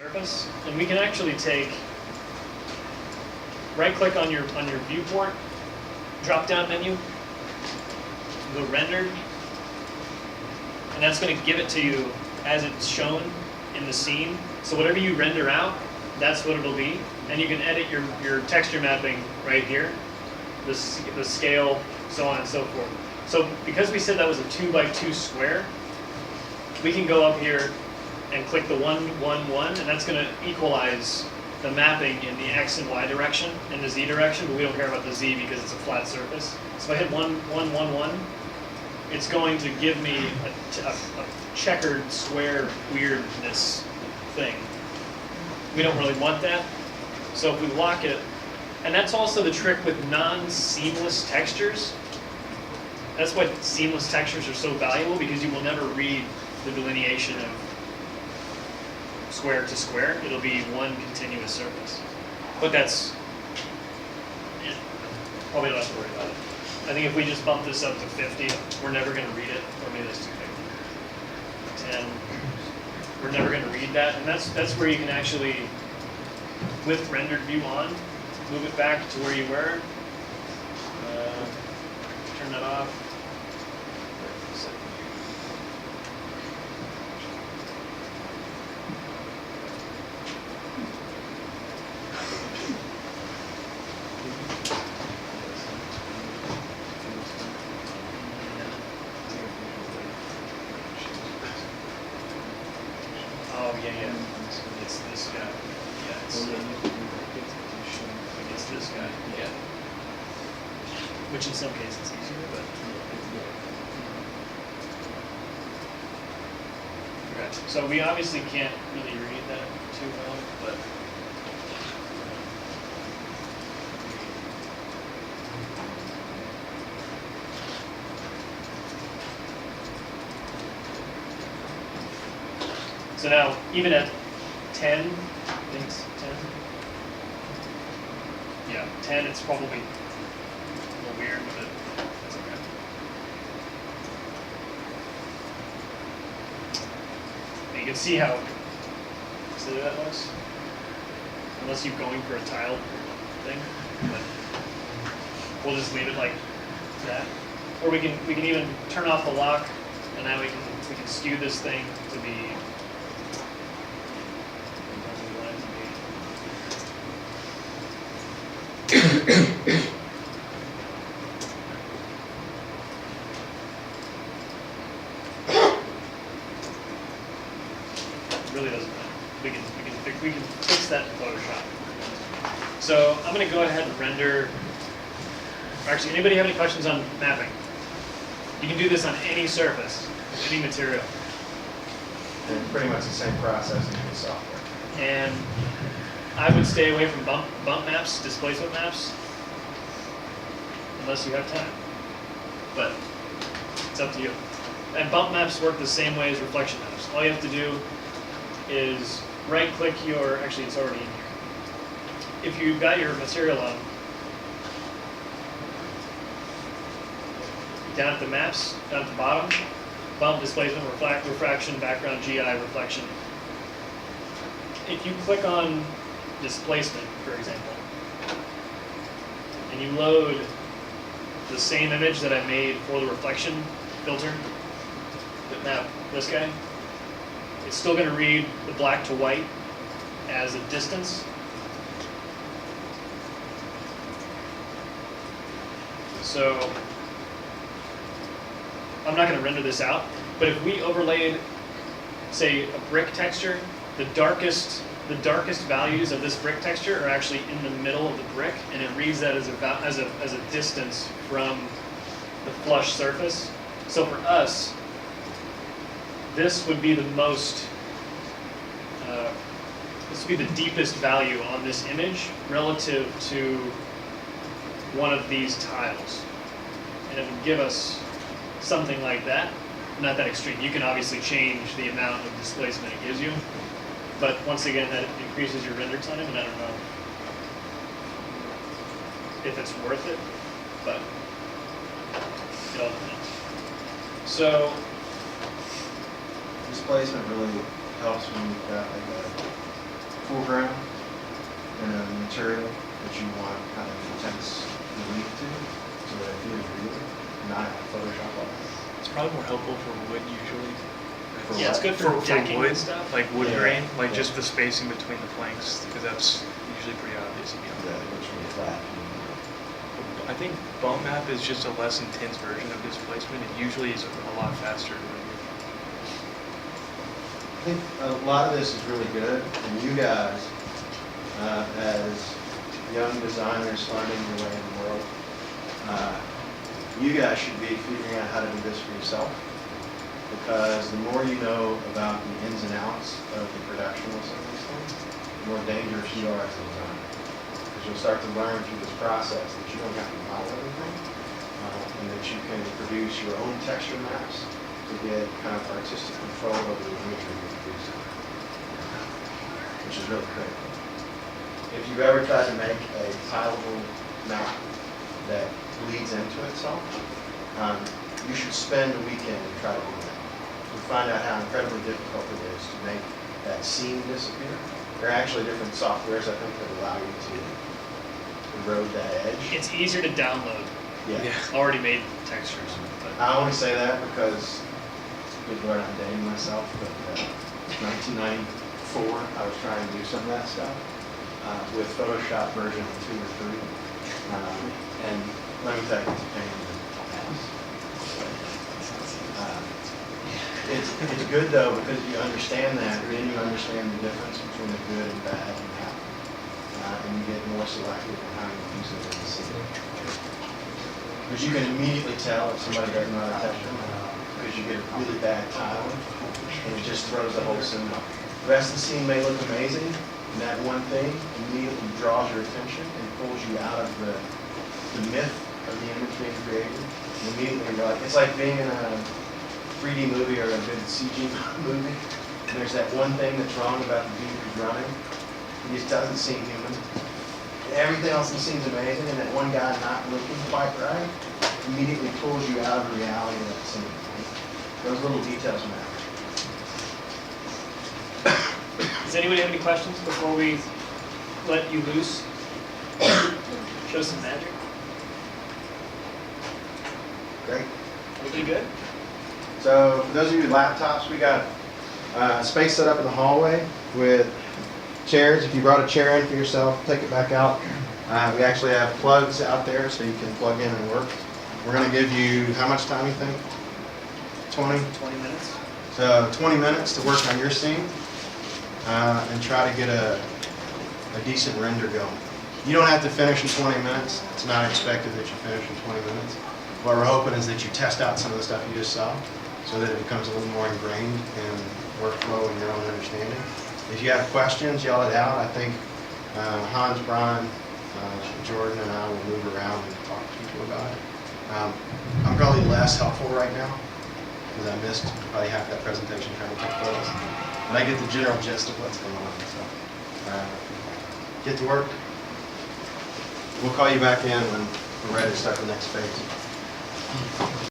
surface, and we can actually take, right-click on your viewport, drop-down menu, go rendered, and that's going to give it to you as it's shown in the scene. So whatever you render out, that's what it'll be, and you can edit your texture mapping right here, the scale, so on and so forth. So because we said that was a 2x2 square, we can go up here and click the 1, 1, 1, and that's going to equalize the mapping in the X and Y direction and the Z direction, but we don't care about the Z because it's a flat surface. So if I hit 1, 1, 1, 1, it's going to give me a checkered square weirdness thing. We don't really want that. So if we lock it, and that's also the trick with non-seamless textures. That's why seamless textures are so valuable, because you will never read the delineation of square to square. It'll be one continuous surface. But that's, probably don't have to worry about it. I think if we just bump this up to 50, we're never going to read it. Or maybe that's too big. 10, we're never going to read that. And that's where you can actually, with rendered view on, move it back to where you were. Turn that off. Oh, yeah. It's this guy. Yeah, it's this guy. Yeah. Which in some cases is easier, but. Okay. So we obviously can't really read that too well, but. So now, even at 10, I think it's 10. Yeah, 10, it's probably a little weird, but that's okay. And you can see how silly that looks, unless you're going for a tiled thing. But we'll just leave it like that. Or we can even turn off the lock, and now we can skew this thing to be. Really doesn't matter. We can fix that in Photoshop. So I'm going to go ahead and render. Actually, anybody have any questions on mapping? You can do this on any surface, any material. And pretty much the same process in the software. And I would stay away from bump maps, displacement maps, unless you have time. But it's up to you. And bump maps work the same way as reflection maps. All you have to do is right-click your, actually it's already in here. If you've got your material on, down at the maps, down at the bottom, bump, displacement, refraction, background, GI, reflection. If you click on displacement, for example, and you load the same image that I made for the reflection filter, that map this guy, it's still going to read the black to white as a distance. So I'm not going to render this out, but if we overlaid, say, a brick texture, the darkest values of this brick texture are actually in the middle of the brick, and it reads that as a distance from the flush surface. So for us, this would be the most, this would be the deepest value on this image relative to one of these tiles. And it would give us something like that, not that extreme. You can obviously change the amount of displacement it gives you, but once again, that increases your render time, and I don't know if it's worth it, but it all depends. So Displacement really helps when you've got like foreground and a material that you want kind of intense relief to, so that it feels real, not Photoshop all that. It's probably more helpful for wood usually. For Yeah, it's what? good for decking wood and stuff. like wood Yeah. grain, like Yeah. just the spacing between the planks, because that's usually pretty obvious. If you Yeah, don't. it looks really flat. I think bump map is just a less intense version of displacement. It usually is a lot faster. I think a lot of this is really good, and you guys, as young designers finding your way in the world, you guys should be figuring out how to do this for yourself, because the more you know about the ins and outs of the production of some of these things, the more dangerous you are as a designer. Because you'll start to learn through this process that you don't have to model everything, and that you can produce your own texture maps to get kind of artistic control over the imagery you're producing, which is really critical. If you've ever tried to make a tileable map that bleeds into itself, you should spend a weekend and try to do that. You'll find out how incredibly difficult it is to make that seam disappear. There are actually different softwares, I think, that allow you to erode that edge. It's easier to download Yeah. already made textures. But I only say that because, good Lord, I'm dating myself, but 1994, I was trying to do some of that stuff with Photoshop version 2 or 3. And let me tell you, it's a pain in the ass. It's good though, because you understand that, then you understand the difference between the good and bad and that. And you get more selective in how you use it in the scene. Because you can immediately tell if somebody doesn't know how to texture, because you get a really bad tile, and it just throws the whole scene off. The rest of the scene may look amazing, and that one thing immediately draws your attention and pulls you out of the myth of the image being created. And immediately you're like, it's like being in a 3D movie or a good CG movie. And there's that one thing that's wrong about the dude who's running. He just doesn't seem human. Everything else in the scene's amazing, and that one guy not looking quite right immediately pulls you out of the reality of that scene. Those little details matter. does anybody have any questions before we let you loose? Show some magic? Great. Looking good? So for those of you with laptops, we got space set up in the hallway with chairs. If you brought a chair in for yourself, take it back out. We actually have plugs out there so you can plug in and work. We're going to give you, how much time you think? 20? 20 minutes? So 20 minutes to work on your scene and try to get a decent render going. You don't have to finish in 20 minutes. It's not expected that you finish in 20 minutes. What we're hoping is that you test out some of the stuff you just saw so that it becomes a little more ingrained in workflow and your own understanding. If you have questions, yell it out. I think Hans, Brian, Jordan, and I will move around and talk to people about it. I'm probably less helpful right now because I missed probably half that presentation trying to take photos. But I get the general gist of what's going on. So get to work. We'll call you back in when we're ready to start the next phase.